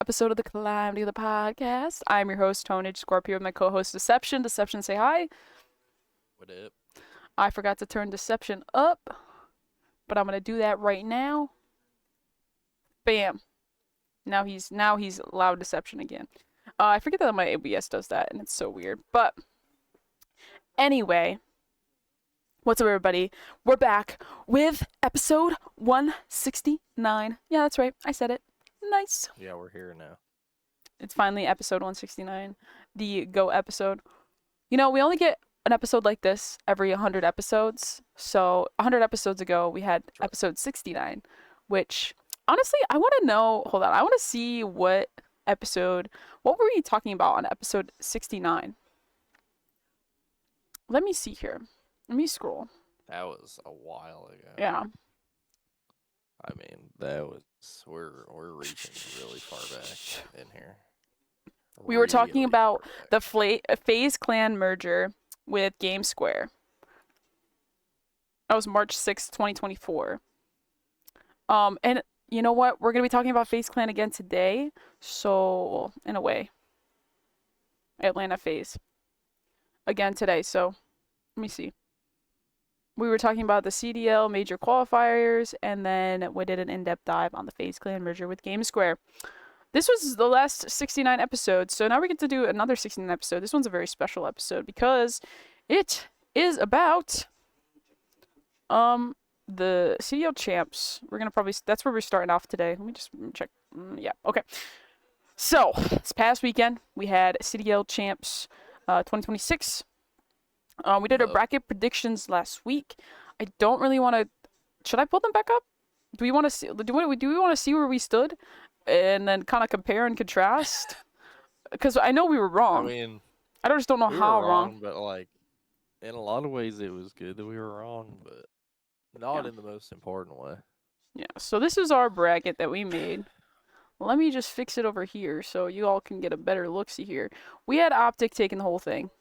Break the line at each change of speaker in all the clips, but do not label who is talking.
episode of the Calamity of the Podcast. I'm your host, Tonage Scorpio, with my co-host, Deception. Deception, say hi.
What up?
I forgot to turn Deception up, but I'm gonna do that right now. Bam. Now he's loud Deception again. I forget that my ABS does that, and it's so weird. But anyway, what's up, everybody? We're back with episode 169. Yeah, that's right. I said it. Nice.
Yeah, we're here now.
It's finally episode 169, the Go episode. You know, we only get an episode like this every 100 episodes. So 100 episodes ago, we had episode 69, which honestly, I want to know. Hold on. I want to see what were we talking about on episode 69? Let me see here. Let me scroll.
That was a while ago.
Yeah.
I mean, that was we're reaching really far back in here.
We were talking about the FAZE clan merger with Game Square. That was March 6th, 2024. And you know what? We're going to be talking about FaZe Clan again today. So, in a way, Atlanta FaZe again today. So, let me see. We were talking about the CDL major qualifiers, and then we did an in-depth dive on the FaZe Clan merger with Game Square. This was the last 69 episodes, so now we get to do another 69 episode. This one's a very special episode because it is about the CDL champs. We're gonna that's where we're starting off today. Let me just check. Yeah, okay. So this past weekend we had CDL champs 2026. We did our bracket predictions last week. I don't really want to. Should I pull them back up? Do we want to see? Do we want to see where we stood, and then kind of compare and contrast? Because I know we were wrong.
I mean,
I just don't know how wrong.
But like, in a lot of ways, it was good that we were wrong, but not in the most important way.
Yeah. So this is our bracket that we made. Let me just fix it over here so you all can get a better look-see here. We had Optic taking the whole thing.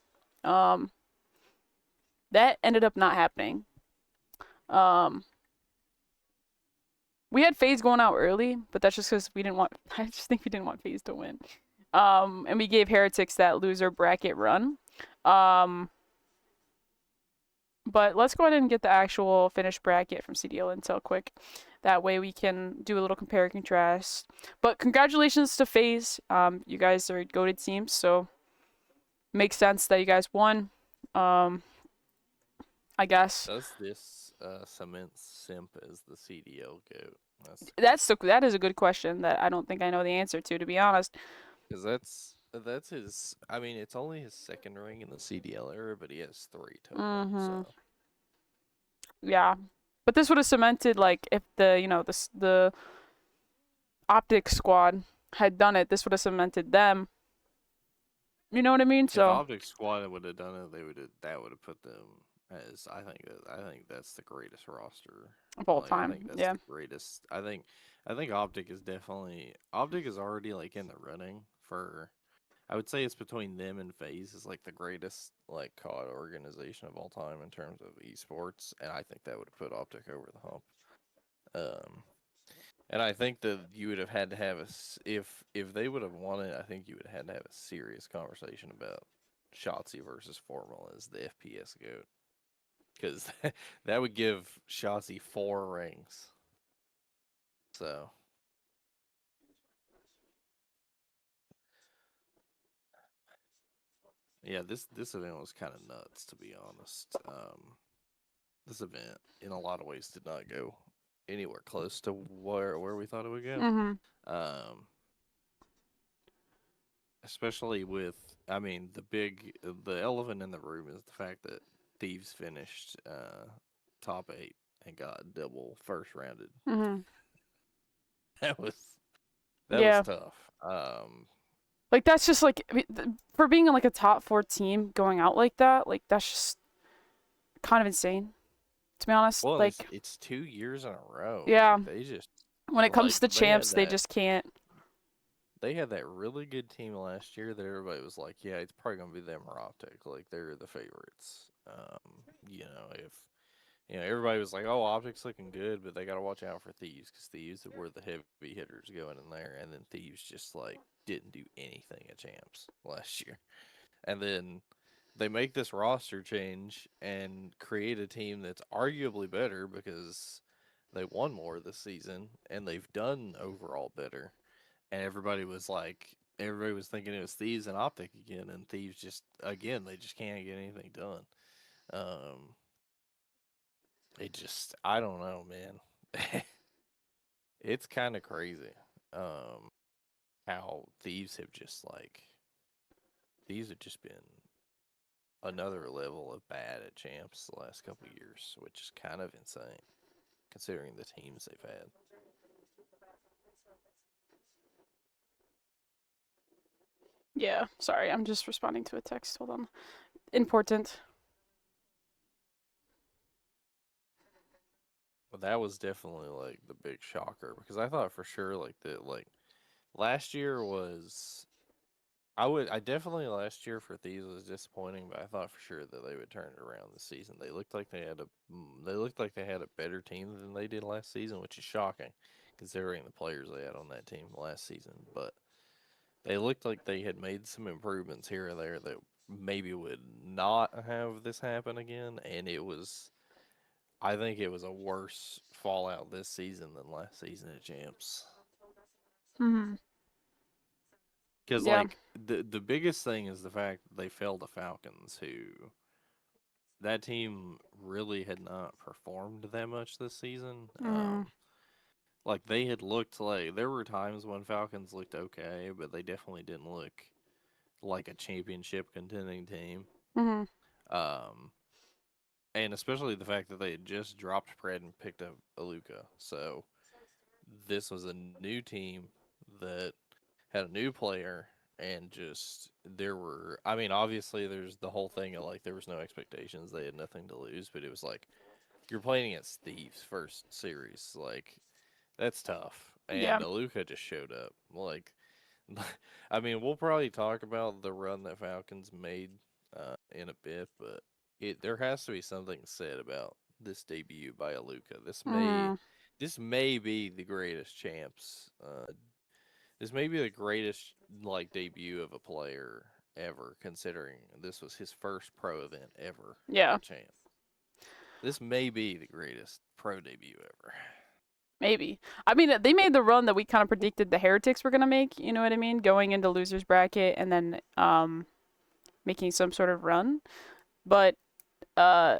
That ended up not happening. We had FaZe going out early, but that's just because we didn't want. I just think we didn't want FaZe to win. And we gave Heretics that loser bracket run. But let's go ahead and get the actual finished bracket from CDL Intel quick. That way we can do a little compare and contrast. But congratulations to FaZe. You guys are goated teams, so makes sense that you guys won. I guess.
Does this cement Simp as the CDL goat?
That is a good question that I don't think I know the answer to be honest.
Because that's his. I mean, it's only his second ring in the CDL era, but he has 3 total. So.
Yeah, but this would have cemented like if the Optic squad had done it. This would have cemented them. You know what I mean?
If Optic squad would have done it, that would have put them as I think that's the greatest roster
of all time.
I think that's the greatest. I think Optic is already like in the running for. I would say it's between them and FaZe is like the greatest like COD organization of all time in terms of esports, and I think that would have put Optic over the hump. And I think that you would have had to have if they would have won it, I think you would have had to have a serious conversation about Shotzi versus Formal as the FPS GOAT. Because that would give Shotzi 4 rings. So. Yeah, this event was kind of nuts, to be honest. This event, in a lot of ways, did not go anywhere close to where we thought it would go. Especially with, I mean, the elephant in the room is the fact that Thieves finished top 8 and got double first rounded. That was tough.
Like that's just like for being like a top 4 team going out like that, like that's just kind of insane. To be honest,
well,
like
it's 2 years in a row.
Yeah,
like, they just
when it comes to champs, they just can't.
They had that really good team last year that everybody was like, yeah, it's probably gonna be them or Optic. Like they're the favorites. You know, everybody was like, "Oh, Optic's looking good," but they got to watch out for Thieves because Thieves were the heavy hitters going in there, and then Thieves just like didn't do anything at Champs last year, and then they make this roster change and create a team that's arguably better because they won more this season and they've done overall better, and everybody was thinking it was Thieves and Optic again, and Thieves just again they just can't get anything done. Um, I don't know, man. It's kind of crazy. Um, how Thieves have just been another level of bad at champs the last couple years, which is kind of insane considering the teams they've had.
Yeah, sorry, I'm just responding to a text. Hold on. Important.
But that was definitely like the big shocker because I thought for sure like that like last year was I definitely last year for Thieves was disappointing, but I thought for sure that they would turn it around this season. They looked like they had a better team than they did last season, which is shocking considering the players they had on that team last season. But they looked like they had made some improvements here and there that maybe would not have this happen again, and I think it was a worse fallout this season than last season at Champs.
Hmm.
Because
Yeah.
like the biggest thing is the fact that they fell to Falcons, who that team really had not performed that much this season.
Hmm.
Like they had looked like there were times when Falcons looked okay, but they definitely didn't look like a championship contending team.
Hmm.
Um, and especially the fact that they had just dropped Pred and picked up Aluka. So this was a new team that had a new player, and just there were. I mean, obviously, there's the whole thing of like there was no expectations. They had nothing to lose, but it was like you're playing against Thieves first series. Like that's tough.
Yeah.
And Aluka just showed up. Like, I mean, we'll probably talk about the run that Falcons made in a bit, but there has to be something said about this debut by Aluka.
Hmm.
This may be the greatest champs. This may be the greatest like debut of a player ever, considering this was his first pro event ever
Yeah.
at champ. This may be the greatest pro debut ever.
Maybe. I mean, they made the run that we kind of predicted the Heretics were gonna make. You know what I mean? Going into losers bracket and then making some sort of run. But uh,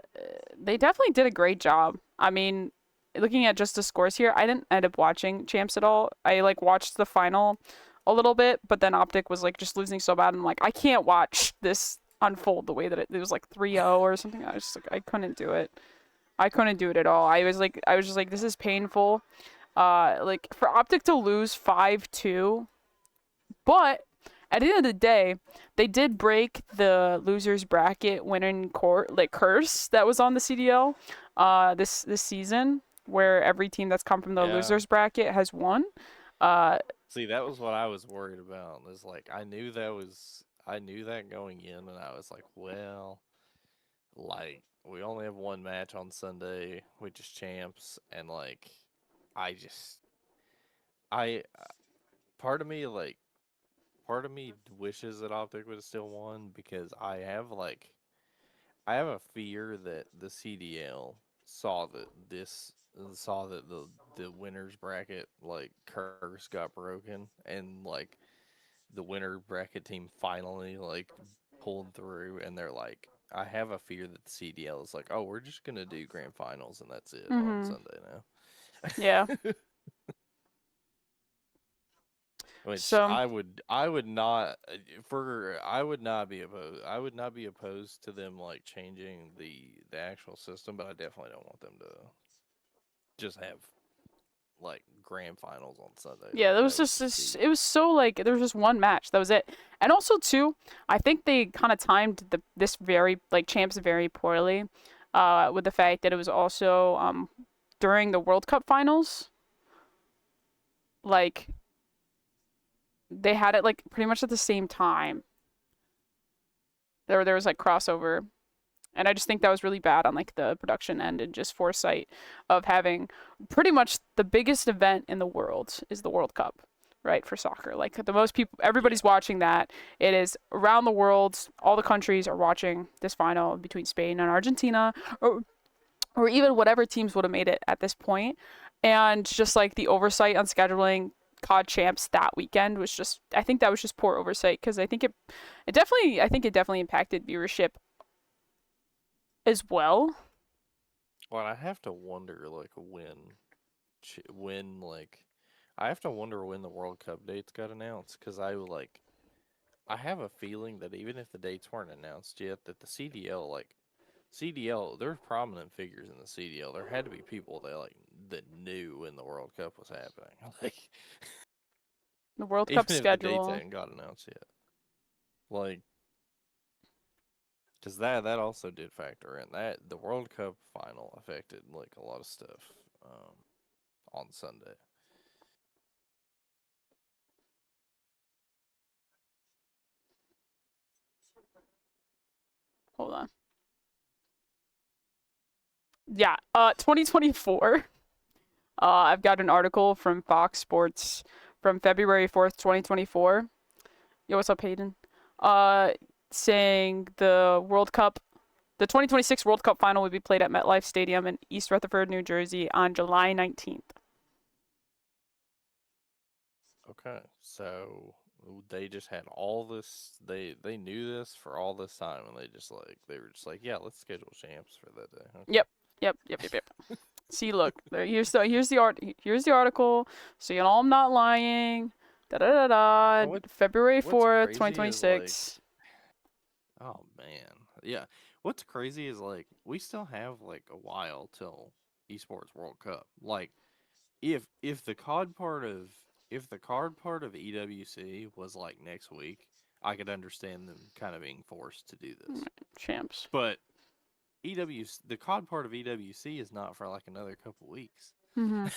they definitely did a great job. I mean, looking at just the scores here, I didn't end up watching champs at all. I like watched the final a little bit, but then Optic was like just losing so bad. I'm like, I can't watch this unfold the way that it was like 3-0 or something. I was just like, I couldn't do it. I couldn't do it at all. I was just like, this is painful. Like for Optic to lose 5-2, but at the end of the day, they did break the losers bracket winning court like curse that was on the CDL this season, where every team that's come from the
Yeah.
losers bracket has won. Uh
See, that was what I was worried about. Is like I knew that going in, and I was like, well, like we only have one match on Sunday, which is champs, and like I just I part of me like part of me wishes that Optic would have still won because I have a fear that the CDL saw that this saw that the winners bracket like curse got broken, and like the winner bracket team finally like pulled through, and they're like, I have a fear that the CDL is like, oh, we're just gonna do grand finals and that's it on
mhm.
Sunday
Yeah.
now. Which
So,
I would not I would not be opposed to them like changing the actual system, but I definitely don't want them to just have like grand finals on Sunday.
yeah, there was
That would
just
just
this.
be
It was so like there was just one match. That was it. And also too, I think they kind of timed this very like champs very poorly, with the fact that it was also during the World Cup finals. Like they had it like pretty much at the same time. There was like crossover. And I just think that was really bad on like the production end and just foresight of having pretty much the biggest event in the world is the World Cup, right? For soccer. Like the most people,
Yeah.
everybody's watching that. It is around the world. All the countries are watching this final between Spain and Argentina, or even whatever teams would have made it at this point. And just like the oversight on scheduling COD champs that weekend was just, I think that was just poor oversight because I think it definitely impacted viewership as well.
Well, I have to wonder like when like I have to wonder when the World Cup dates got announced because I have a feeling that even if the dates weren't announced yet, that the CDL, there's prominent figures in the CDL. There had to be people that knew when the World Cup was happening. Like
The World Cup
even if the dates
schedule.
hadn't got announced yet, like because that also did factor in that the World Cup final affected like a lot of stuff on Sunday.
Hold on. Yeah, 2024. I've got an article from Fox Sports from February 4th, 2024. Yo, what's up, Hayden? Uh, Saying the 2026 World Cup final will be played at MetLife Stadium in East Rutherford, New Jersey on July 19th.
Okay, so they just had all this. They knew this for all this time, and they were just like, yeah, let's schedule champs for that day. Okay.
Yep, yep. See, look, here's the article, so you know I'm not lying. Da da da da.
And
February
what's
4th,
crazy is like,
2026.
oh man, yeah. What's crazy is like we still have like a while till Esports World Cup. Like if the card part of EWC was like next week, I could understand them kind of being forced to do this.
Champs.
But the COD part of EWC is not for like another couple weeks.
Hmm.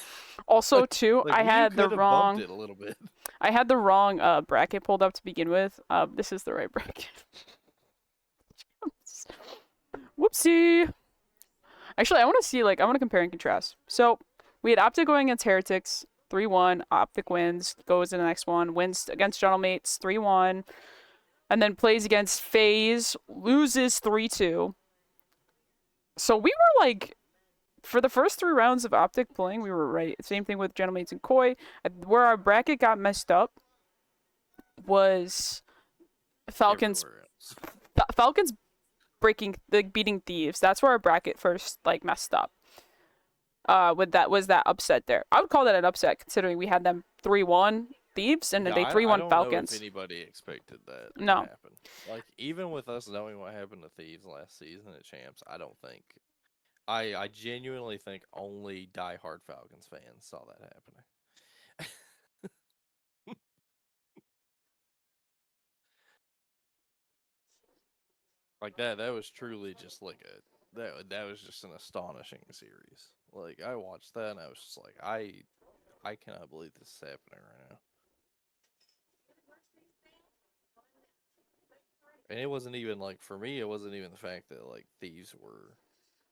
Also, too,
Like you could have bumped it a little bit.
I had the wrong bracket pulled up to begin with. This is the right bracket. Whoopsie. Actually, I want to compare and contrast. So we had Optic going against Heretics 3-1. Optic wins, goes to the next one, wins against Gentlemates 3-1, and then plays against FAZE, loses 3-2. So we were like, for the first 3 rounds of Optic playing, we were right. Same thing with Gentlemates and Koi. Where our bracket got messed up was Falcons.
Everywhere else.
Falcons beating Thieves. That's where our bracket first like messed up. With that upset there. I would call that an upset considering we had them 3-1 Thieves and then
Yeah,
they
I
3-1
don't know if
Falcons.
anybody expected that to
No.
happen. Like even with us knowing what happened to Thieves last season at Champs, I don't think I genuinely think only diehard Falcons fans saw that happening. Like that was truly just like that was just an astonishing series. Like I watched that and I was just like I cannot believe this is happening right now. And it wasn't even like for me it wasn't even the fact that like Thieves were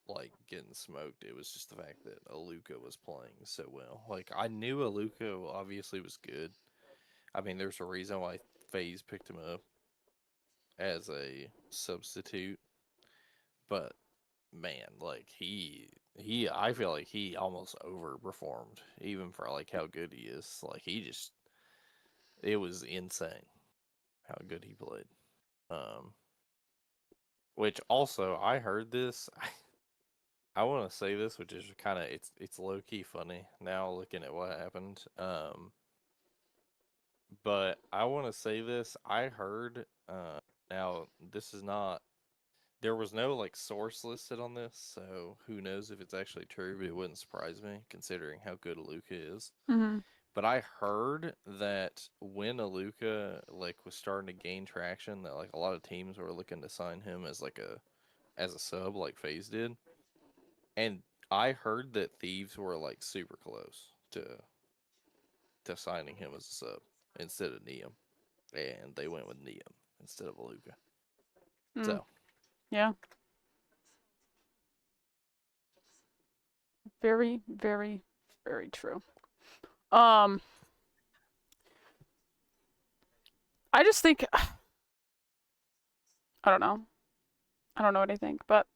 like getting smoked. It was just the fact that Aluka was playing so well. Like I knew Aluka obviously was good. I mean, there's a reason why FaZe picked him up as a substitute, but man, like he I feel like he almost overperformed even for like how good he is. Like it was insane how good he played. Um which also I heard this I want to say this which is kind of it's low key funny now looking at what happened. But I want to say this I heard now this is not there was no like source listed on this, so who knows if it's actually true, but it wouldn't surprise me considering how good Aluka is.
Mm-hmm.
But I heard that when Aluka like was starting to gain traction, that like a lot of teams were looking to sign him as a sub like FaZe did. And I heard that Thieves were like super close to signing him as a sub instead of Neum. And they went with Neum instead of Aluka.
Mm.
So
Yeah. Very, very, very true. Um, I just think I don't know. I don't know what I think, but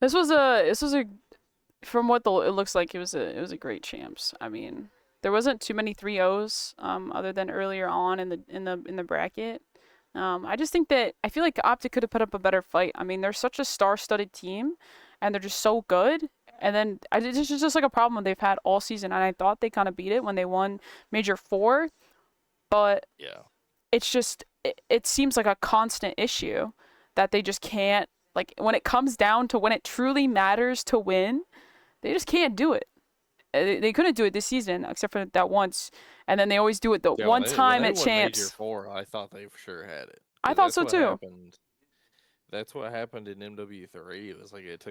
this was a from what it looks like it was a great champs. I mean, there wasn't too many 3-0s other than earlier on in the bracket. I just think that I feel like Optic could have put up a better fight. I mean, they're such a star-studded team, and they're just so good. And then this is just like a problem they've had all season, and I thought they kind of beat it when they won Major Four, but
Yeah.
it's just it seems like a constant issue that they just can't, like, when it comes down to when it truly matters to win, they just can't do it. They couldn't do it this season except for that once, and then they always do it the
Yeah,
one
when
time
they
at
won Major
champs.
4, I thought they for sure had it
I
because
thought so too.
That's what happened in MW3. It was like it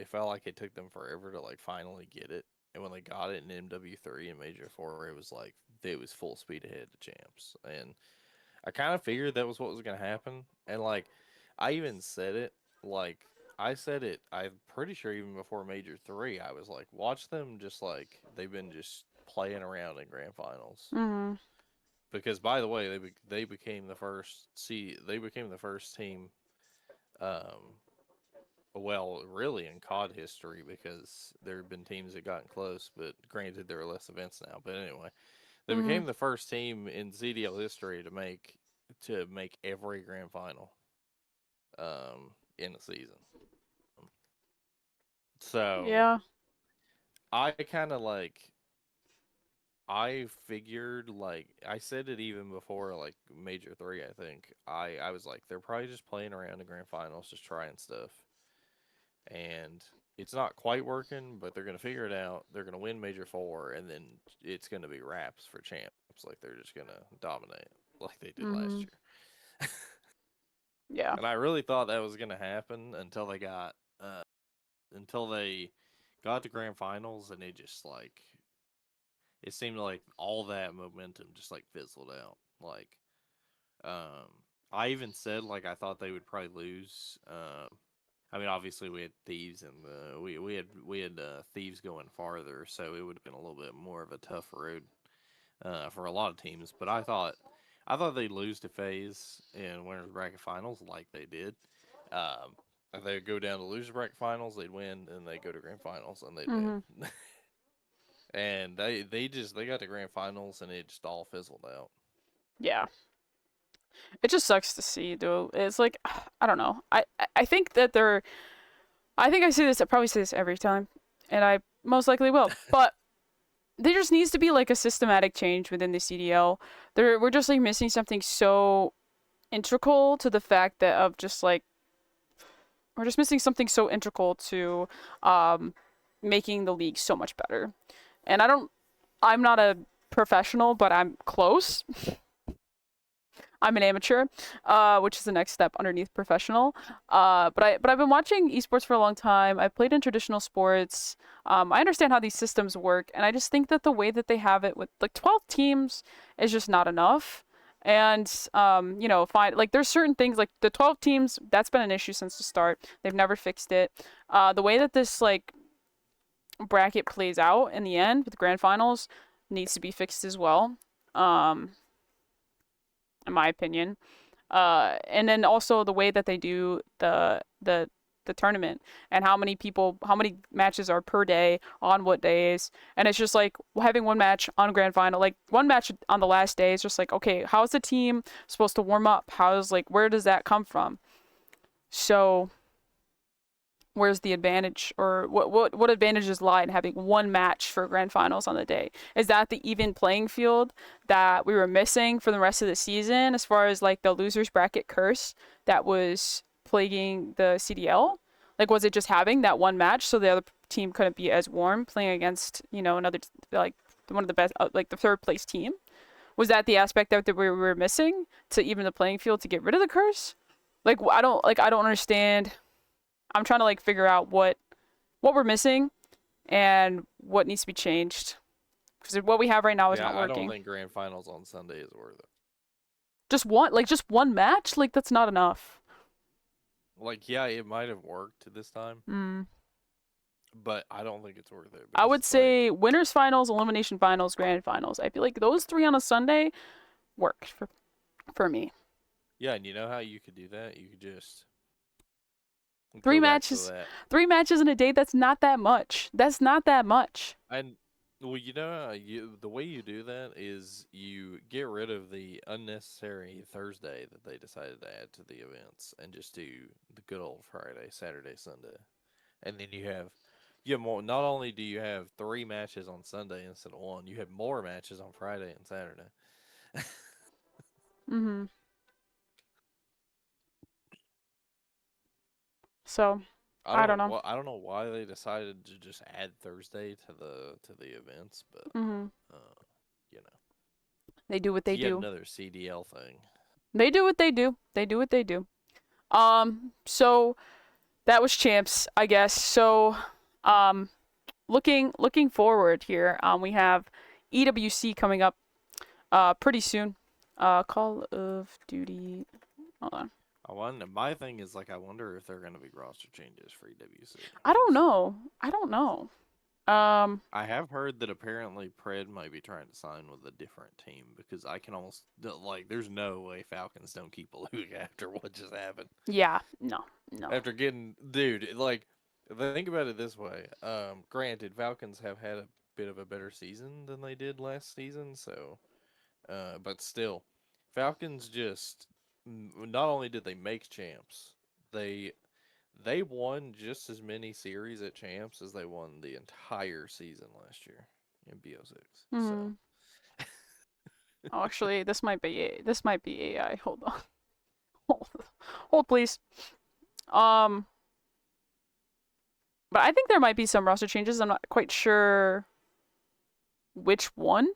felt like it took them forever to like finally get it. And when they got it in MW3 and Major 4, it was like it was full speed ahead to champs. And I kind of figured that was what was going to happen. And like I even said it, like I said it, I'm pretty sure even before Major 3, I was like, watch them just like they've been just playing around in grand finals.
Mhm.
Because by the way, they became the first team um well, really in COD history because there have been teams that gotten close, but granted there are less events now. But anyway, they
Mhm.
became the first team in ZDL history to make every grand final in a season. So
Yeah.
I kind of like I figured like I said it even before like Major 3. I think I was like they're probably just playing around in grand finals, just trying stuff, and it's not quite working, but they're gonna figure it out. They're gonna win Major 4, and then it's gonna be wraps for champs. Like they're just gonna dominate like they did last
Mhm.
year.
Yeah.
And I really thought that was gonna happen until they got to grand finals, and it just like it seemed like all that momentum just like fizzled out. Like um, I even said like I thought they would probably lose. I mean, obviously we had Thieves and we had Thieves going farther, so it would have been a little bit more of a tough road for a lot of teams. But I thought they'd lose to FaZe in winners bracket finals like they did. Um, if they would go down to loser bracket finals, they'd win, and they go to grand finals and they'd win.
Mhm.
And they got to grand finals and it just all fizzled out.
Yeah. It just sucks to see, though. It's like I don't know. I think that they're. I think I say this. I probably say this every time, and I most likely will. But there just needs to be like a systematic change within the CDL. We're just like missing something so integral to the fact that of just like we're just missing something so integral to um, making the league so much better. And I'm not a professional, but I'm close. I'm an amateur, which is the next step underneath professional. But I've been watching esports for a long time. I've played in traditional sports. I understand how these systems work, and I just think that the way that they have it with like 12 teams is just not enough. And fine, like there's certain things like the 12 teams that's been an issue since the start. They've never fixed it. The way that this like bracket plays out in the end with the grand finals needs to be fixed as well. Um, in my opinion. And then also the way that they do the tournament and how many matches are per day on what days, and it's just like having one match on grand final, like one match on the last day is just like, okay, how's the team supposed to warm up? How's like where does that come from? So where's the advantage, or what advantages lie in having one match for grand finals on the day? Is that the even playing field that we were missing for the rest of the season as far as like the losers bracket curse that was plaguing the CDL? Like was it just having that one match so the other team couldn't be as warm playing against, another like one of the best, like the third place team? Was that the aspect that we were missing to even the playing field to get rid of the curse? I don't understand. I'm trying to like figure out what we're missing and what needs to be changed because what we have right now is
Yeah,
not
I don't
working.
think grand finals on Sunday is worth it.
Just one match, like that's not enough.
Like, yeah, it might have worked this time,
Mm.
but I don't think it's worth it
I
because
would
it's like,
say winners finals, elimination finals, grand finals. I feel like those 3 on a Sunday work for me.
yeah, and you know how you could do that? You could just
3
go back to
matches,
that.
3 matches in a day. That's not that much. That's not that much.
And well, you know, the way you do that is you get rid of the unnecessary Thursday that they decided to add to the events, and just do the good old Friday, Saturday, Sunday, and then you have more. Not only do you have 3 matches on Sunday instead of 1, you have more matches on Friday and Saturday.
Mhm. So, I don't know.
I don't know why they decided to just add Thursday to the events, but
Mhm.
you know,
They do what
it's
they
yet
do.
another CDL thing.
They do what they do. They do what they do. So that was champs, I guess. So, um, looking forward here, we have EWC coming up, pretty soon. Call of Duty. Hold on.
I wonder. My thing is like, I wonder if they're going to be roster changes for EWC.
I don't
Honestly,
know. I don't know. Um,
I have heard that apparently Pred might be trying to sign with a different team because I can almost like, there's no way Falcons don't keep Beluga after what just happened.
yeah, no, no.
After getting, dude, like, think about it this way. Granted, Falcons have had a bit of a better season than they did last season, so, but still, Falcons just not only did they make champs, they they won just as many series at champs as they won the entire season last year in BO6. So,
Hmm. Oh, actually, this might be AI. Hold on. Hold, hold, please. Um, but I think there might be some roster changes. I'm not quite sure which one.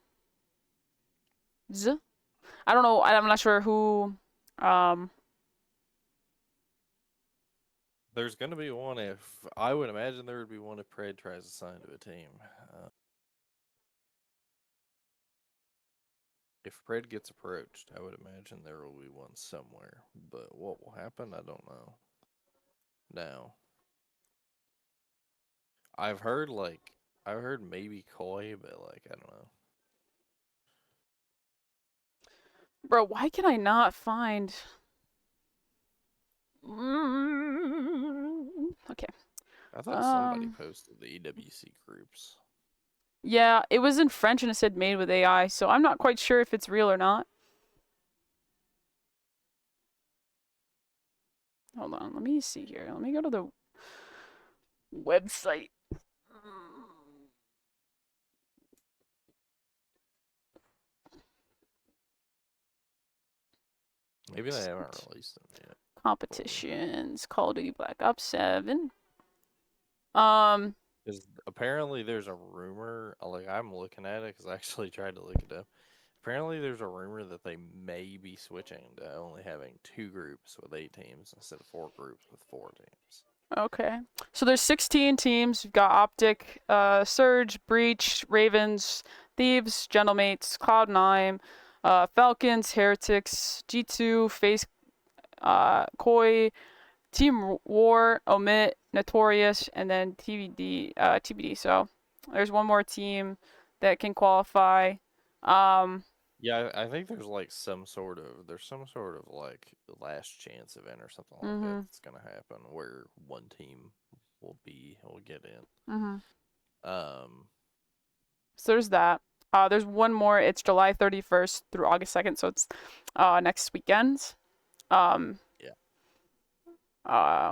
I don't know. I'm not sure who. Um,
there's going to be one if I would imagine there would be one if Pred tries to sign to a team. If Pred gets approached, I would imagine there will be one somewhere. But what will happen, I don't know. Now, I've heard maybe Koi, but like, I don't know.
bro, why can I not find? Okay.
I thought somebody
Um.
posted the EWC groups.
Yeah, it was in French and it said made with AI, so I'm not quite sure if it's real or not. Hold on, let me see here. Let me go to the website.
Maybe they haven't released them yet.
Competitions, Call of Duty Black Ops 7. Um,
Because apparently there's a rumor, like, I'm looking at it because I actually tried to look it up. Apparently there's a rumor that they may be switching to only having 2 groups with 8 teams instead of 4 groups with 4 teams.
okay. So there's 16 teams. You've got Optic, Surge, Breach, Ravens, Thieves, Gentlemates, Cloud9, Falcons, Heretics, G2, FaZe, Koi, Team War, Omit, Notorious, and then TBD. So there's one more team that can qualify. Um,
Yeah, I think there's some sort of like last chance event or something like that
mhm,
that's gonna happen where one team will get in.
mhm.
Um,
So there's that. There's one more. It's July 31st through August 2nd, so it's next weekend. Um,
yeah,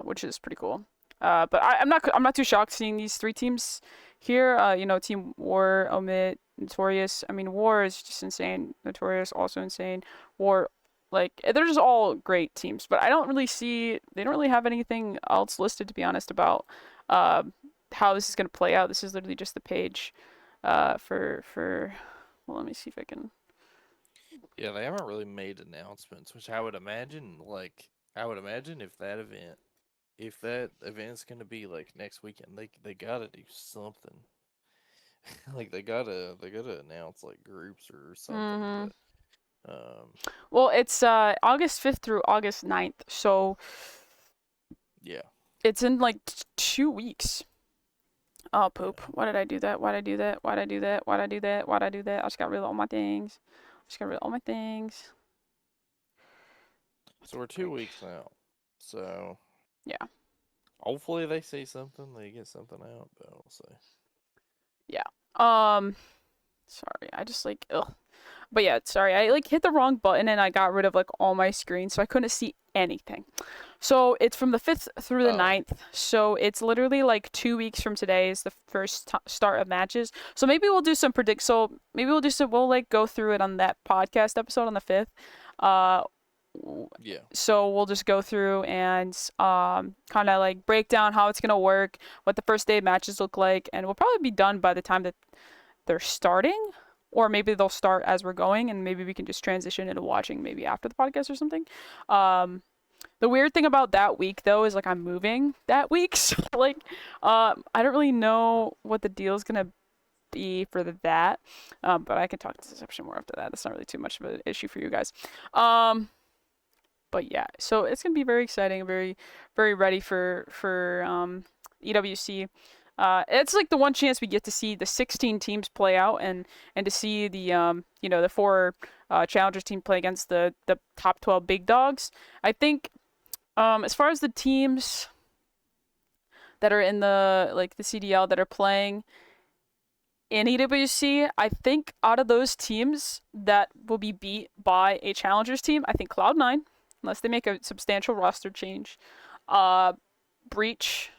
which is pretty cool. But I'm not too shocked seeing these 3 teams here. Team War, Omit, Notorious. I mean, War is just insane. Notorious also insane. War, like they're just all great teams. But I don't really see they don't really have anything else listed, to be honest, about uh, how this is gonna play out. This is literally just the page for. Well, let me see if I can.
yeah, they haven't really made announcements, which I would imagine if that event's gonna be like next weekend, they gotta do something. Like, they gotta announce like groups or something.
Hmm.
But
Well, it's August 5th through August 9th, so
yeah,
it's in like 2 weeks. Oh, poop. Why did I do that? Why did I do that? Why did I do that? Why did I do that? Why did I do that? I just got rid of all my things. Just got rid of all my things.
So we're 2 weeks out. So
Yeah.
hopefully they say something, they get something out, but we'll see.
Yeah. Sorry. I just like ugh. But yeah, sorry. I like hit the wrong button and I got rid of like all my screens, so I couldn't see anything. So it's from the 5th through the
Oh,
9th. So it's literally like 2 weeks from today is the first start of matches. So maybe we'll do some predict. So maybe we'll do some. We'll like go through it on that podcast episode on the 5th. Uh,
yeah.
so we'll just go through and kind of like break down how it's gonna work, what the first day of matches look like, and we'll probably be done by the time that they're starting, or maybe they'll start as we're going, and maybe we can just transition into watching maybe after the podcast or something. The weird thing about that week though is like I'm moving that week, so like I don't really know what the deal is gonna be for that. But I can talk to Deception more after that. That's not really too much of an issue for you guys. But yeah, so it's gonna be very exciting, very very ready for EWC. It's like the one chance we get to see the 16 teams play out and to see the the four challengers team play against the top 12 big dogs. I think as far as the teams that are in the like the CDL that are playing in EWC, I think out of those teams that will be beat by a challengers team, I think Cloud9, unless they make a substantial roster change, uh, Breach,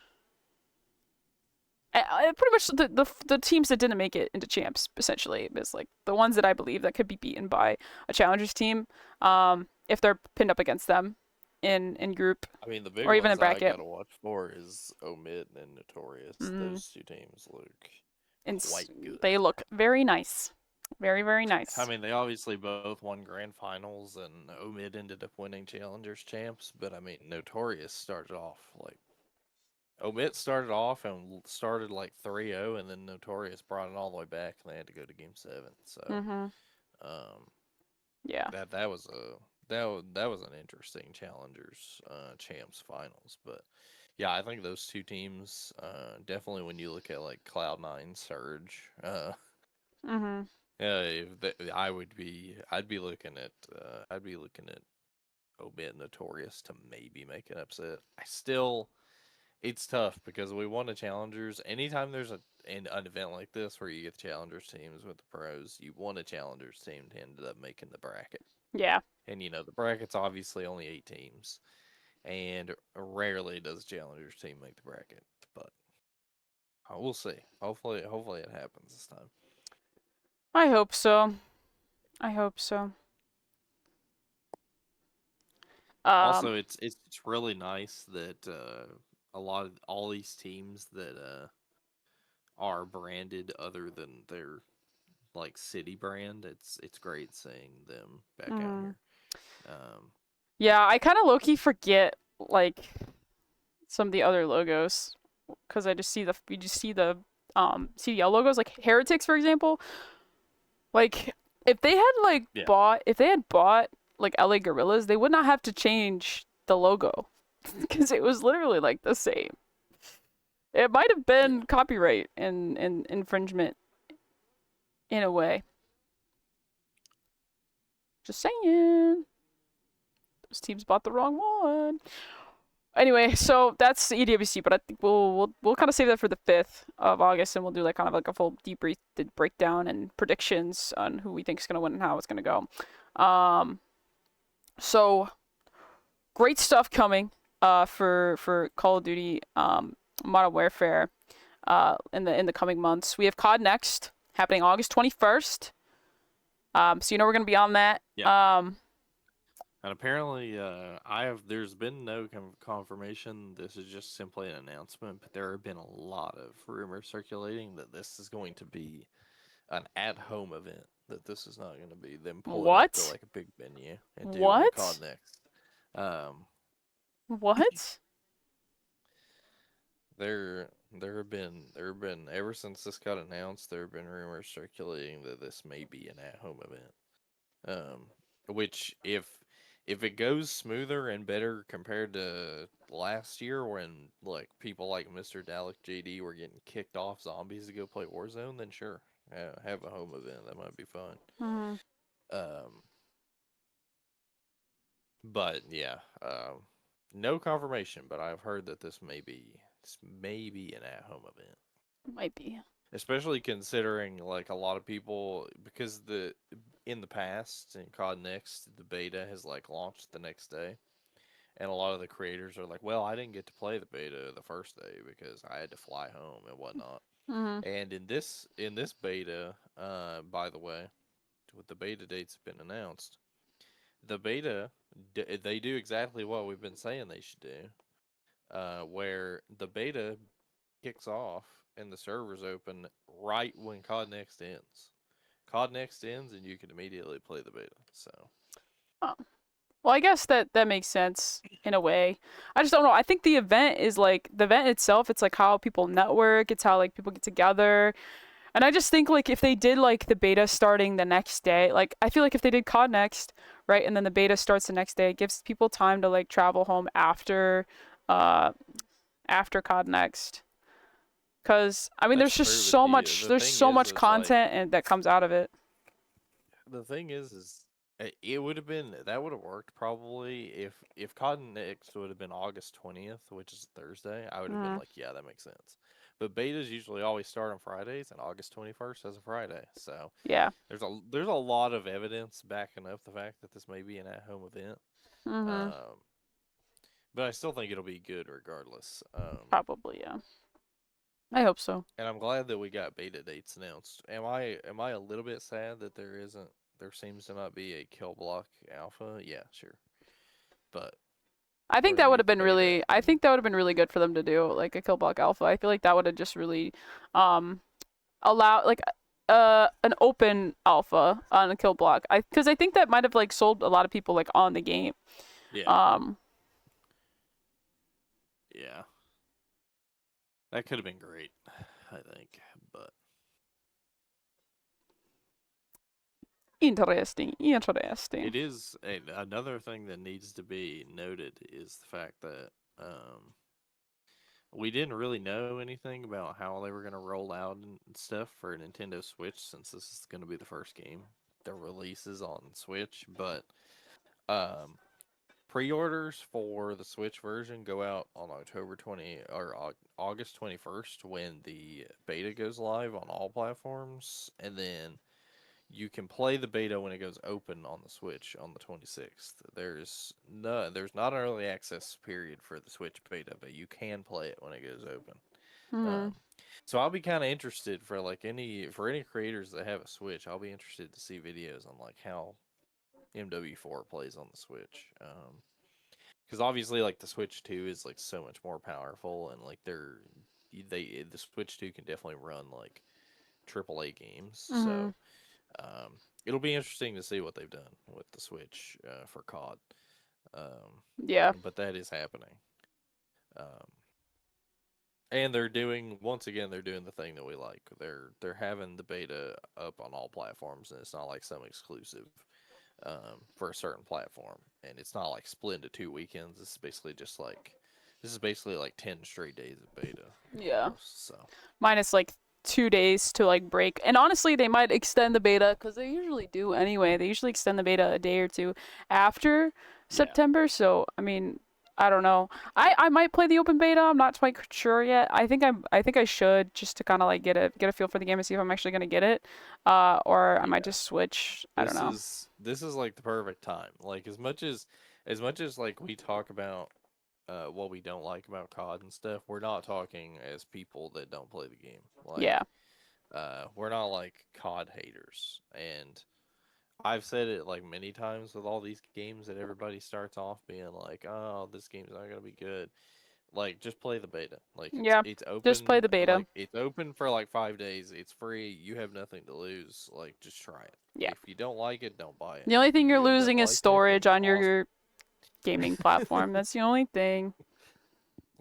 pretty much the teams that didn't make it into champs essentially is like the ones that I believe that could be beaten by a challengers team, if they're pinned up against them in group
I mean, the big
or even in
ones I
bracket.
gotta watch for is Omid and Notorious.
Mm,
Those two teams look
and
quite good.
they look very nice, very very
I
nice.
mean, they obviously both won grand finals, and Omid ended up winning Challengers champs. But I mean, Notorious started off like Omid started off and started like 3-0, and then Notorious brought it all the way back, and they had to go to Game 7. So,
Mhm.
um,
Yeah.
that was that was an interesting Challengers champs finals. But yeah, I think those two teams definitely when you look at like Cloud9 Surge,
Mhm.
yeah, I'd be looking at Obit Notorious to maybe make an upset. It's tough because we won the challengers. Anytime there's an event like this where you get the challengers teams with the pros, you want a challengers team to end up making the bracket.
Yeah.
And the bracket's obviously only 8 teams, and rarely does challengers team make the bracket. But we'll see. Hopefully it happens this time.
I hope so. I hope so. Um.
Also, it's really nice that a lot of all these teams that are branded other than their like city brand. It's great seeing them back out
Mhm.
here. Um,
Yeah, I kind of low key forget like some of the other logos because I just see the CDL logos like Heretics for example. Like
yeah,
if they had bought like LA Gorillas, they would not have to change the logo because it was literally like the same. It might have
yeah.
been copyright and infringement in a way. Just saying. Those teams bought the wrong one. Anyway, so that's the EWC, but I think we'll kind of save that for the 5th of August, and we'll do like kind of like a full debrief, breakdown, and predictions on who we think is gonna win and how it's gonna go. So great stuff coming for Call of Duty Modern Warfare in the coming months. We have COD next happening August 21st. So we're gonna be on that.
Yeah. And apparently, there's been no confirmation. This is just simply an announcement, but there have been a lot of rumors circulating that this is going to be an at-home event. That this is not going to be them pulling up to
What?
like a big venue and doing COD
What?
next. Um,
What?
there have been ever since this got announced, there have been rumors circulating that this may be an at-home event. Which if it goes smoother and better compared to last year when like people like Mr. Dalek JD were getting kicked off zombies to go play Warzone, then sure, have a home event. That might be fun.
Hmm.
Um, but yeah, no confirmation, but I've heard that this may be an at-home event.
Might be.
Especially considering like a lot of people because the in the past in COD Next the beta has like launched the next day, and a lot of the creators are like, well, I didn't get to play the beta the first day because I had to fly home and whatnot.
Hmm.
And in this beta, by the way, with the beta dates have been announced, the beta they do exactly what we've been saying they should do. Where the beta kicks off and the servers open right when COD Next ends. COD Next ends and you can immediately play the beta. So
Oh. Well, I guess that makes sense in a way. I just don't know. I think the event is like the event itself. It's like how people network. It's how like people get together. And I just think like if they did like the beta starting the next day, like I feel like if they did COD next, right, and then the beta starts the next day, it gives people time to like travel home uh, after COD next. Cause I mean,
that's true, but the
there's
thing
so
is
much
is like
content and that comes out of it.
the thing is it would have been that would have worked probably if COD Next would have been August 20th, which is Thursday. I would have been
Mm,
like, yeah, that makes sense. But betas usually always start on Fridays, and August 21st is a Friday. So
yeah.
there's a lot of evidence backing up the fact that this may be an at-home event.
Mhm.
Um, but I still think it'll be good regardless.
Probably, yeah. I hope so.
And I'm glad that we got beta dates announced. Am I a little bit sad that there seems to not be a kill block alpha? Yeah, sure. But
I
we're
think
gonna
that would have
get the
been
beta
really I
and
think that would have been really good for them to do like a kill block alpha. I feel like that would have just really um allow like an open alpha on a kill block. I because I think that might have like sold a lot of people like on the game.
yeah,
Um
yeah. That could have been great, I think. But
Interesting. Interesting.
it is another thing that needs to be noted is the fact that we didn't really know anything about how they were going to roll out and stuff for Nintendo Switch since this is going to be the first game that releases on Switch. But um, pre-orders for the Switch version go out on October 20 or August 21st when the beta goes live on all platforms, and then you can play the beta when it goes open on the Switch on the 26th. There's not an early access period for the Switch beta, but you can play it when it goes open.
Hmm.
Um, so I'll be kind of interested for any creators that have a Switch. I'll be interested to see videos on like how MW4 plays on the Switch. Because obviously like the Switch 2 is like so much more powerful, and like the Switch 2 can definitely run like AAA games.
Hmm.
So it'll be interesting to see what they've done with the Switch for COD.
Yeah.
But that is happening. Um, and they're doing the thing that we like. They're having the beta up on all platforms, and it's not like some exclusive for a certain platform, and it's not like split into 2 weekends. This is basically like 10 straight days of beta
Yeah.
almost. So
Minus like 2 days to like break. And honestly, they might extend the beta because they usually do anyway. They usually extend the beta a day or two after
yeah,
September. So I mean, I don't know. I might play the open beta. I'm not quite sure yet. I think I should just to kind of like get a feel for the game and see if I'm actually gonna get it. Or I might
yeah.
just switch. I don't
This
know.
is this is like the perfect time. Like as much as like we talk about what we don't like about COD and stuff, we're not talking as people that don't play the game.
Yeah.
We're not like COD haters. And I've said it like many times with all these games that everybody starts off being like, "Oh, this game's not gonna be good." Like, just play the beta. Like, it's
Yeah.
it's
Just play
open.
the beta.
Like, it's open for like 5 days. It's free. You have nothing to lose. Like, just try it.
Yeah.
If you don't like it, don't buy it.
The only
If
thing you're
you end up
losing is
liking it, then
storage on
awesome.
your gaming platform. That's the only thing.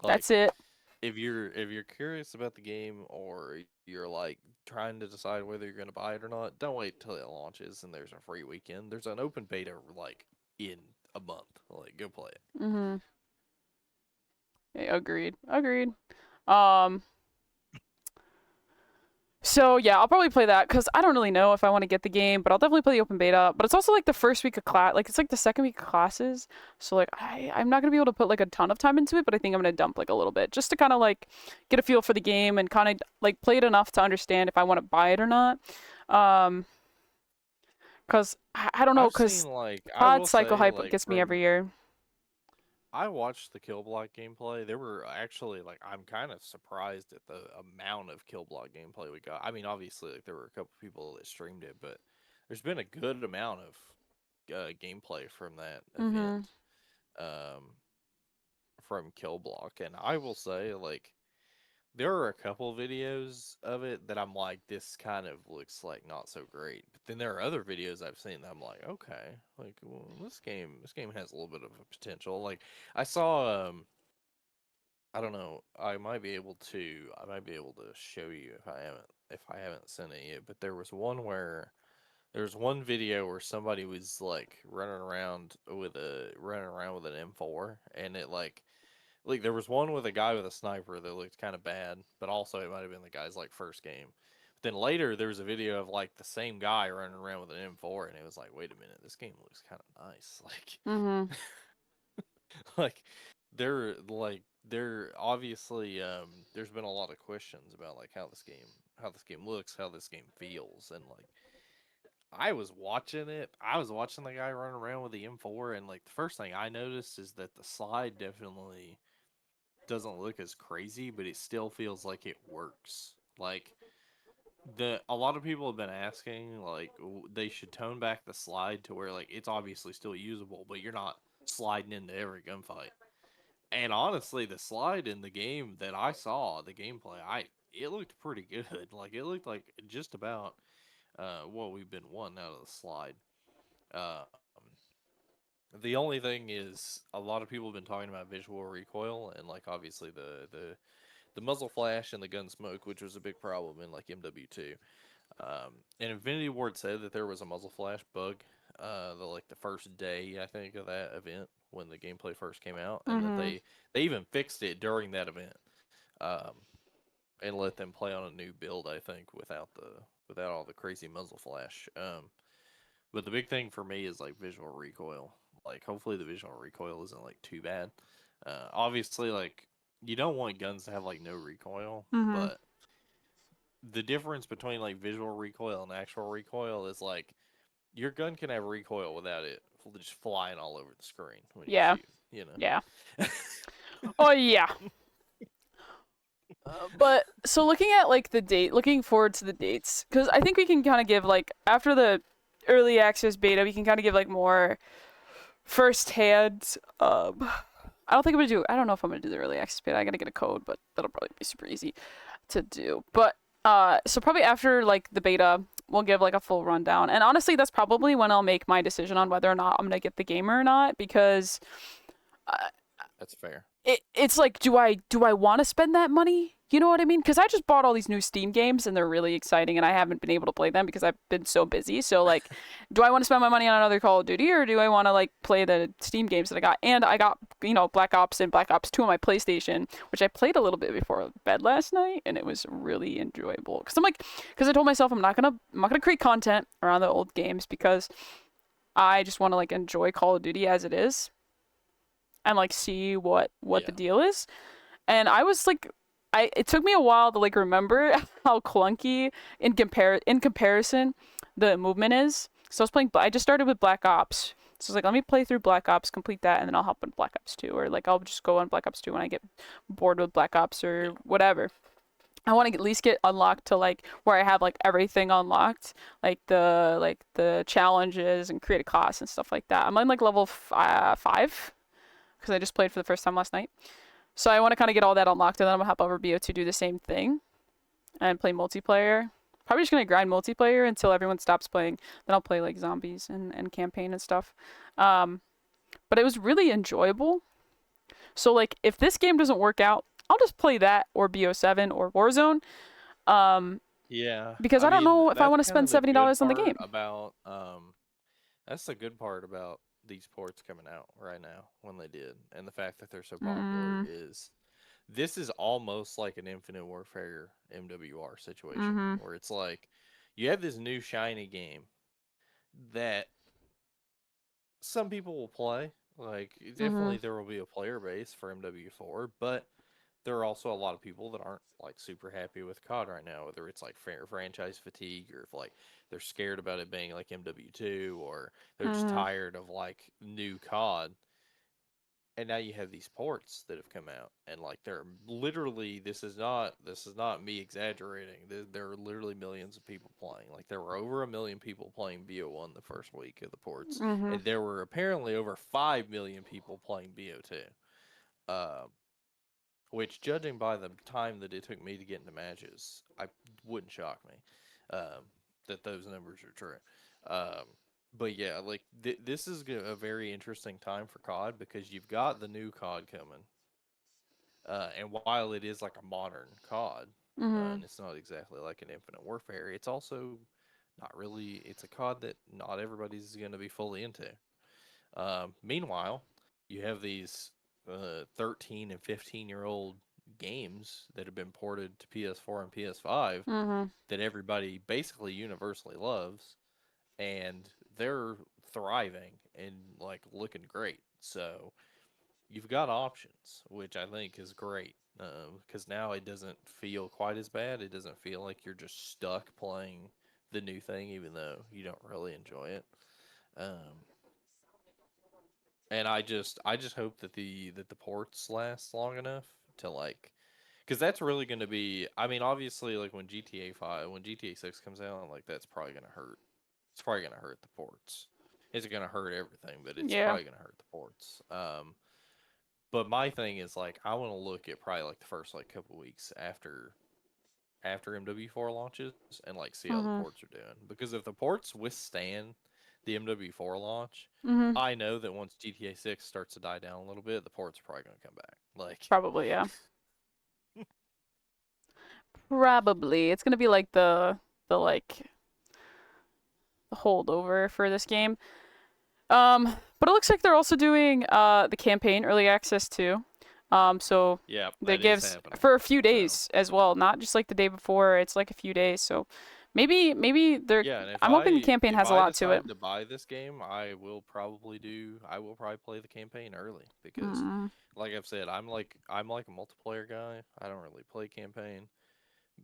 Like,
That's it.
if you're curious about the game, or you're like trying to decide whether you're gonna buy it or not, don't wait till it launches and there's a free weekend. There's an open beta like in a month. Like, go play it.
Mm-hmm. Yeah, agreed. Um, so yeah, I'll probably play that because I don't really know if I want to get the game, but I'll definitely play the open beta. But it's also like the first week of class, like it's like the second week of classes. So like I'm not gonna be able to put like a ton of time into it, but I think I'm gonna dump like a little bit just to kind of like get a feel for the game and kind of like play it enough to understand if I want to buy it or not. Um, cause I don't know,
I've seen
cause
like I
pod
will
cycle
say
hype
like
gets me every
from
year.
I watched the kill block gameplay. There were actually like I'm kind of surprised at the amount of kill block gameplay we got. I mean, obviously like there were a couple people that streamed it, but there's been a good amount of gameplay from that event.
Mm-hmm.
Um, from kill block, and I will say like there are a couple videos of it that I'm like, this kind of looks like not so great. But then there are other videos I've seen that I'm like, okay, like well, this game has a little bit of a potential. Like I saw, I don't know, I might be able to show you if I haven't sent it yet. But there's one video where somebody was like running around with an M4, and it like there was one with a guy with a sniper that looked kind of bad, but also it might have been the guy's like first game. But then later there was a video of like the same guy running around with an M4, and it was like, wait a minute, this game looks kind of nice.
Mm-hmm.
Like they're obviously there's been a lot of questions about like how this game looks, how this game feels, and like I was watching it. I was watching the guy running around with the M4, and like the first thing I noticed is that the slide definitely doesn't look as crazy, but it still feels like it works. Like a lot of people have been asking like they should tone back the slide to where like it's obviously still usable, but you're not sliding into every gunfight. And honestly, the slide in the game that I saw, the gameplay, I it looked pretty good. Like it looked like just about what we've been wanting out of the slide. Um, the only thing is a lot of people have been talking about visual recoil and like obviously the muzzle flash and the gun smoke, which was a big problem in like MW2. And Infinity Ward said that there was a muzzle flash bug, the first day I think of that event when the gameplay first came out, and that
Mm-hmm.
they even fixed it during that event, um, and let them play on a new build. I think without all the crazy muzzle flash. But the big thing for me is like visual recoil. Like hopefully the visual recoil isn't like too bad. Obviously like you don't want guns to have like no recoil,
Mm-hmm.
but the difference between like visual recoil and actual recoil is like your gun can have recoil without it just flying all over the screen when you
Yeah.
shoot, you
Yeah.
know.
Oh yeah. But so looking forward to the dates, because I think we can kind of give like after the early access beta, we can kind of give like more firsthand. I don't think I'm gonna do. I don't know if I'm gonna do the early access beta. I gotta get a code, but that'll probably be super easy to do. But so probably after like the beta, we'll give like a full rundown. And honestly, that's probably when I'll make my decision on whether or not I'm gonna get the game or not, because uh,
That's fair.
it's like do I want to spend that money? You know what I mean? Because I just bought all these new Steam games and they're really exciting, and I haven't been able to play them because I've been so busy. So like, do I want to spend my money on another Call of Duty, or do I want to like play the Steam games that I got? And I got Black Ops and Black Ops 2 on my PlayStation, which I played a little bit before bed last night, and it was really enjoyable. Because I told myself I'm not gonna create content around the old games because I just want to like enjoy Call of Duty as it is and like see what the
Yeah.
deal is. And I was like, it took me a while to like remember how clunky in comparison the movement is. So I was playing. I just started with Black Ops. So I was like, let me play through Black Ops, complete that, and then I'll hop on Black Ops 2, or like I'll just go on Black Ops 2 when I get bored with Black Ops or
Yeah.
whatever. I want to at least get unlocked to like where I have like everything unlocked, like the challenges and create a class and stuff like that. I'm on like level 5 because I just played for the first time last night. So I want to kind of get all that unlocked, and then I'm gonna hop over BO to do the same thing and play multiplayer. Probably just gonna grind multiplayer until everyone stops playing. Then I'll play like zombies and campaign and stuff. Um, but it was really enjoyable. So like, if this game doesn't work out, I'll just play that or BO7 or Warzone. Um,
Yeah.
because
I
I don't
mean,
know if I
that's
want to
kind
spend
of the good
$70 on the
part
game.
about that's the good part about these ports coming out right now when they did, and the fact that they're so popular
Mm.
is this is almost like an Infinite Warfare MWR situation
Mhm.
where it's like you have this new shiny game that some people will play. Like definitely
Mhm.
there will be a player base for MW4, but there are also a lot of people that aren't like super happy with COD right now, whether it's like franchise fatigue or if like they're scared about it being like MW2 or they're just
Mhm.
tired of like new COD. And now you have these ports that have come out and like they're literally this is not me exaggerating. There are literally millions of people playing. Like there were over 1 million people playing BO1 the first week of the ports,
Mhm.
and there were apparently over 5 million people playing BO2. Um, which, judging by the time that it took me to get into matches, I wouldn't shock me that those numbers are true. Um, but yeah, like this is a very interesting time for COD because you've got the new COD coming, and while it is like a modern COD, and
Mhm.
it's not exactly like an Infinite Warfare, it's also not really. It's a COD that not everybody's going to be fully into. Meanwhile, you have these 13 and 15-year-old games that have been ported to PS4 and PS5
Mhm.
that everybody basically universally loves, and they're thriving and like looking great. So you've got options, which I think is great because now it doesn't feel quite as bad. It doesn't feel like you're just stuck playing the new thing, even though you don't really enjoy it. Um, and I just hope that the ports last long enough to like because that's really going to be, I mean, obviously like when GTA 5 when GTA 6 comes out, like that's probably going to hurt. It's probably going to hurt the ports. It's going to hurt everything, but it's
Yeah.
probably going to hurt the ports. But my thing is like I want to look at probably like the first like couple weeks after MW4 launches and like see how the
Mhm.
ports are doing. Because if the ports withstand the MW4 launch,
Mhm.
I know that once GTA 6 starts to die down a little bit, the ports are probably going to come back. Like,
Probably, yeah. Probably. It's gonna be like the like the holdover for this game. But it looks like they're also doing the campaign early access too. So
yeah,
that
that is
gives
happening.
for a few
So,
days as well, not just like the day before. It's like a few days. So maybe they're.
yeah, and
I'm hoping the campaign
if
has a
I
lot to it.
decide to buy this game, I will probably play the campaign early because
Mm,
like I've said, I'm like a multiplayer guy. I don't really play campaign.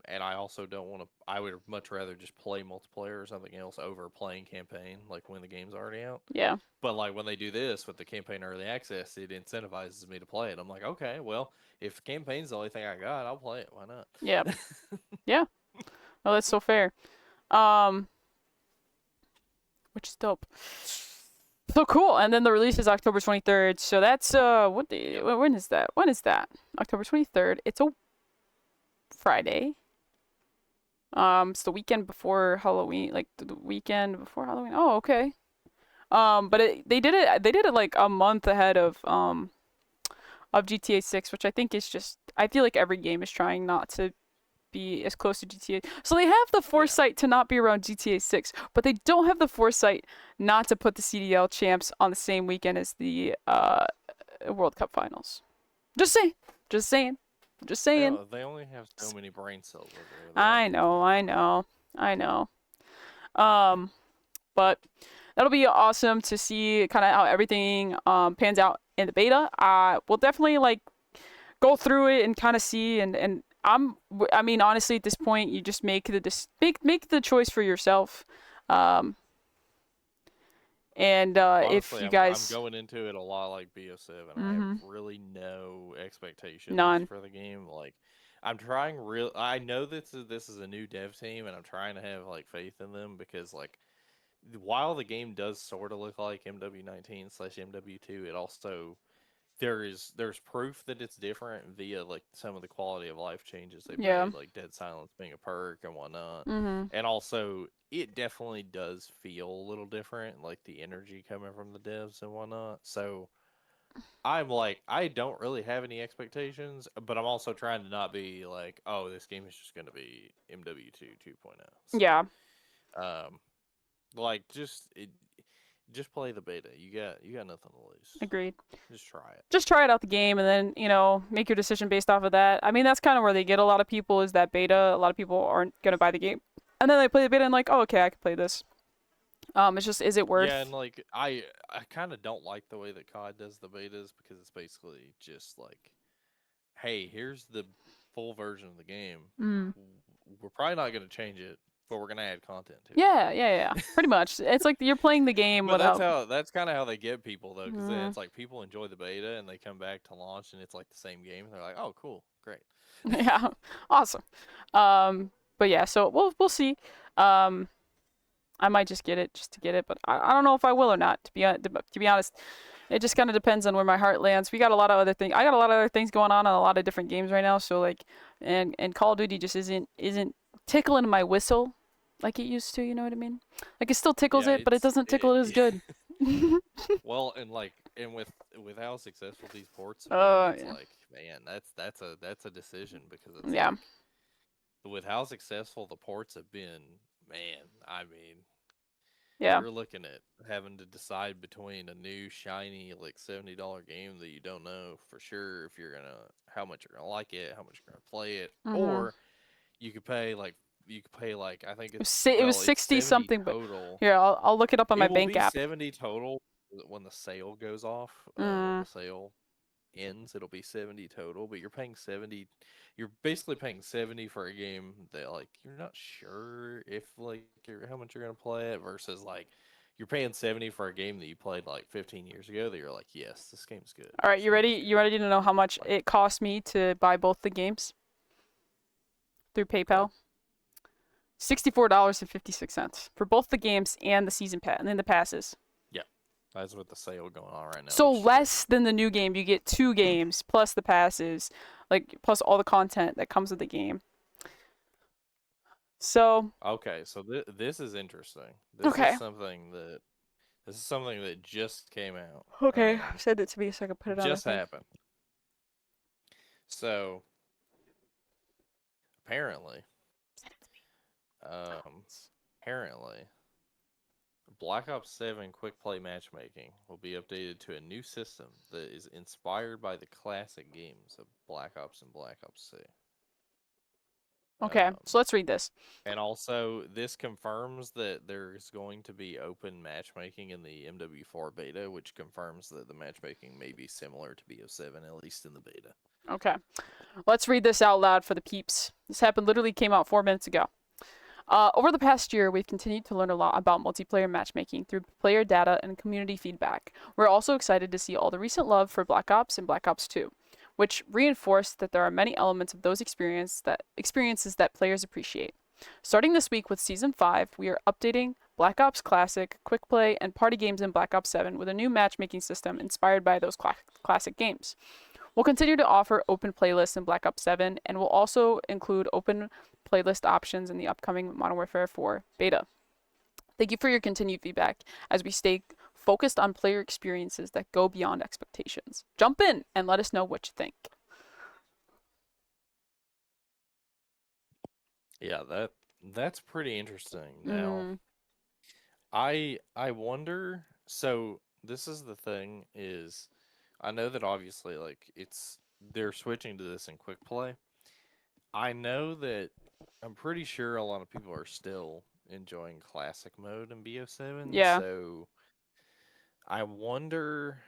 And I also don't want to. I would much rather just play multiplayer or something else over playing campaign, like when the game's already out.
yeah.
But like when they do this with the campaign early access, it incentivizes me to play it. I'm like, okay, well, if campaign's the only thing I got, I'll play it. Why
Yeah.
not?
Yeah. Oh, that's so fair. Um, which is dope. So cool. And then the release is October 23rd. So that's what day?
Yep.
When is that? When is that? October 23rd. It's a Friday. It's the weekend before Halloween, like the weekend before Halloween. Oh, okay. But they did it like a month ahead of GTA 6, which I think is just I feel like every game is trying not to be as close to GTA. So they have the
Yeah.
foresight to not be around GTA 6, but they don't have the foresight not to put the CDL champs on the same weekend as the World Cup finals. Just saying. Just saying. Just saying.
They only have so many brain cells over there. They
I
don't need
know,
that.
I know. I know. Um but that'll be awesome to see kind of how everything pans out in the beta. We'll definitely like go through it and kind of see and I mean honestly at this point you just make make the choice for yourself. Um and if
Honestly,
you
I'm
guys
going into it a lot like BO7. I have
mhm
really no expectations
none.
for the game. Like, I'm trying real. I know this is a new dev team, and I'm trying to have like faith in them because like while the game does sort of look like MW19/MW2, it also there's proof that it's different via like some of the quality of life changes they've
Yeah.
made, like dead silence being a perk and whatnot.
Mhm.
And also it definitely does feel a little different, like the energy coming from the devs and whatnot. So I'm like, I don't really have any expectations, but I'm also trying to not be like, oh, this game is just gonna be MW2 2.0. So
Yeah.
um like just just play the beta. You got nothing to lose.
Agreed.
Just try it.
Just try it out the game and then, make your decision based off of that. I mean, that's kind of where they get a lot of people is that beta. A lot of people aren't going to buy the game. And then they play the beta and like, oh, okay, I can play this. It's just, is it
Yeah, and
worth?
like I kind of don't like the way that COD does the betas because it's basically just like, hey, here's the full version of the game.
Mm.
We're probably not going to change it, but we're going to add content to
Yeah. Pretty much. It's like you're playing the game
But
without.
that's kind of how they get people though, because then
Mm,
it's like people enjoy the beta and they come back to launch and it's like the same game. And they're like, oh, cool, great.
yeah, awesome. But yeah, so we'll see. Um, I might just get it just to get it, but I don't know if I will or not. To be honest, it just kind of depends on where my heart lands. We got a lot of other things. I got a lot of other things going on a lot of different games right now. So like, and Call of Duty just isn't tickling my whistle like it used to. You know what I mean? Like it still tickles
Yeah,
it, but it doesn't tickle it as good.
well, and with how successful these ports have been, it's
Yeah.
like, man, that's a decision because it's
Yeah.
like with how successful the ports have been, man. I mean,
Yeah.
you're looking at having to decide between a new shiny like $70 game that you don't know for sure if you're gonna how much you're gonna like it, how much you're gonna play it,
Mhm.
or you could pay like I think
It was
it's
60
70
something, but
total.
here I'll look it up on
It
my
will
bank
be
app.
70 total when the sale goes off. When
Mm.
the sale ends, it'll be 70 total, but you're basically paying 70 for a game that like you're not sure if like how much you're going to play it versus like you're paying 70 for a game that you played like 15 years ago that you're like, yes, this game's good.
All right,
This
you ready?
game's
You
good.
ready to know how much
Like,
it cost me to buy both the games through
go ahead.
PayPal? $64.56 for both the games and the season pass and then the passes.
Yeah. That's with the sale going on right now,
So
which is crazy.
less than the new game, you get two games plus the passes, like plus all the content that comes with the game. So
Okay, so this is interesting.
okay,
This is something that just came out.
okay, send it to me so I can put it on the
Just
thing.
happened. So apparently, um, apparently, Black Ops 7 quick play matchmaking will be updated to a new system that is inspired by the classic games of Black Ops and Black Ops 2.
Okay, so let's read this.
And also, this confirms that there's going to be open matchmaking in the MW4 beta, which confirms that the matchmaking may be similar to BO7, at least in the beta.
Okay, let's read this out loud for the peeps. This literally came out 4 minutes ago. Over the past year, we've continued to learn a lot about multiplayer matchmaking through player data and community feedback. We're also excited to see all the recent love for Black Ops and Black Ops 2, which reinforce that there are many elements of those experiences that players appreciate. Starting this week with Season 5, we are updating Black Ops Classic, Quick Play, and Party games in Black Ops 7 with a new matchmaking system inspired by those classic games. We'll continue to offer open playlists in Black Ops 7, and we'll also include open playlist options in the upcoming Modern Warfare 4 beta. Thank you for your continued feedback as we stay focused on player experiences that go beyond expectations. Jump in and let us know what you think.
Yeah, that's pretty interesting. Now,
Mm,
I wonder. So this is the thing is, I know that obviously like they're switching to this in quick play. I know that I'm pretty sure a lot of people are still enjoying classic mode in BO7,
yeah.
so I wonder.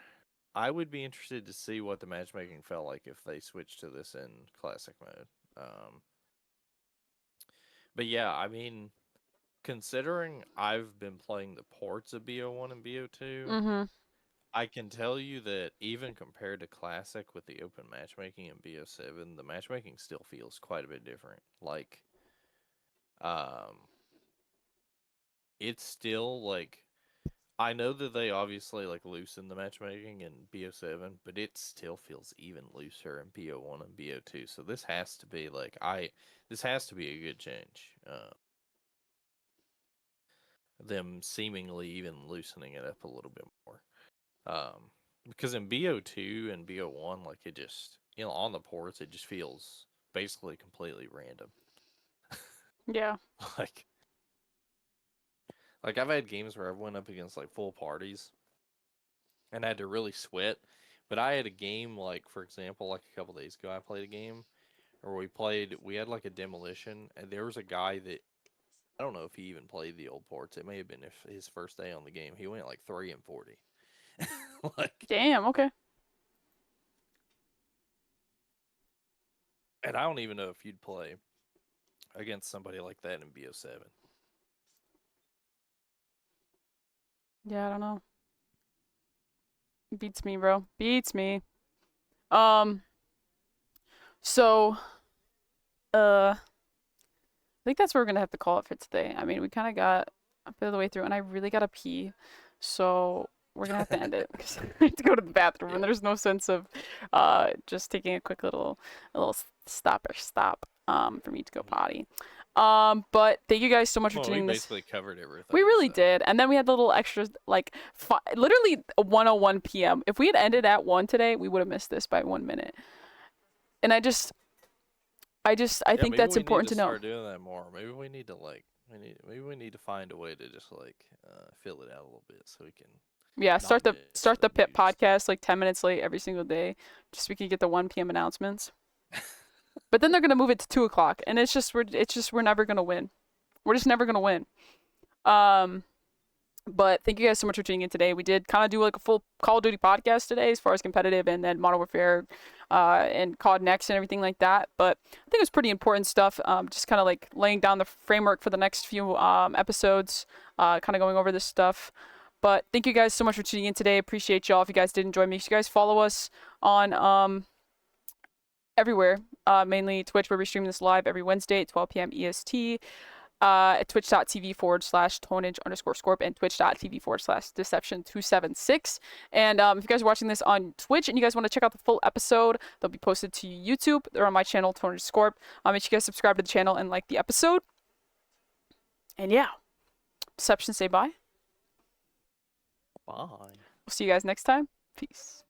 I would be interested to see what the matchmaking felt like if they switched to this in classic mode. Um, but yeah, I mean, considering I've been playing the ports of BO1 and BO2,
Mm-hmm.
I can tell you that even compared to classic with the open matchmaking in BO7, the matchmaking still feels quite a bit different. Like, um, it's still like I know that they obviously like loosen the matchmaking in BO7, but it still feels even looser in BO1 and BO2. So this has to be a good change. Them seemingly even loosening it up a little bit more. Because in BO2 and BO1, like it just on the ports, it just feels basically completely random.
Yeah.
like Like I've had games where I went up against like full parties and I had to really sweat. But I had a game like, for example, like a couple days ago, I played a game where we had like a demolition, and there was a guy that I don't know if he even played the old ports. It may have been his first day on the game. He went like 3-40. Like,
Damn. Okay.
and I don't even know if you'd play against somebody like that in BO7.
Yeah, I don't know. Beats me, bro. Beats me. Um. So, I think that's where we're gonna have to call it for today. I mean, we kind of got a bit of the way through, and I really gotta pee, so we're gonna have to end it because I have to go to the bathroom,
Yeah.
and there's no sense of just taking a quick little stop for me to go potty. But thank you guys so much for
Well, we
tuning this.
basically covered everything.
We really
So.
did, and then we had the little extra like literally 1:01 p.m. If we had ended at 1 today, we would have missed this by 1 minute. And I
Yeah,
think
maybe
that's
we need
important
to
to know.
start doing that more. Maybe we need to maybe we need to find a way to just like fill it out a little bit so we can
Yeah,
not miss
start the Pit
news.
podcast like 10 minutes late every single day, just so we can get the 1 p.m. announcements. But then they're gonna move it to 2 o'clock, and we're never gonna win. We're just never gonna win. Um, but thank you guys so much for tuning in today. We did kind of do like a full Call of Duty podcast today, as far as competitive and then Modern Warfare, and COD Next and everything like that. But I think it was pretty important stuff. Just kind of like laying down the framework for the next few episodes. Kind of going over this stuff. But thank you guys so much for tuning in today. Appreciate y'all. If you guys did enjoy, make sure you guys follow us on everywhere. Mainly Twitch, where we stream this live every Wednesday at 12 p.m. EST. At twitch.tv/tonage_scorp and twitch.tv/deception276. And if you guys are watching this on Twitch and you guys want to check out the full episode, they'll be posted to YouTube. They're on my channel, tonage_scorp. Make sure you guys subscribe to the channel and like the episode. And yeah, Deception, say bye.
Bye.
We'll see you guys next time. Peace.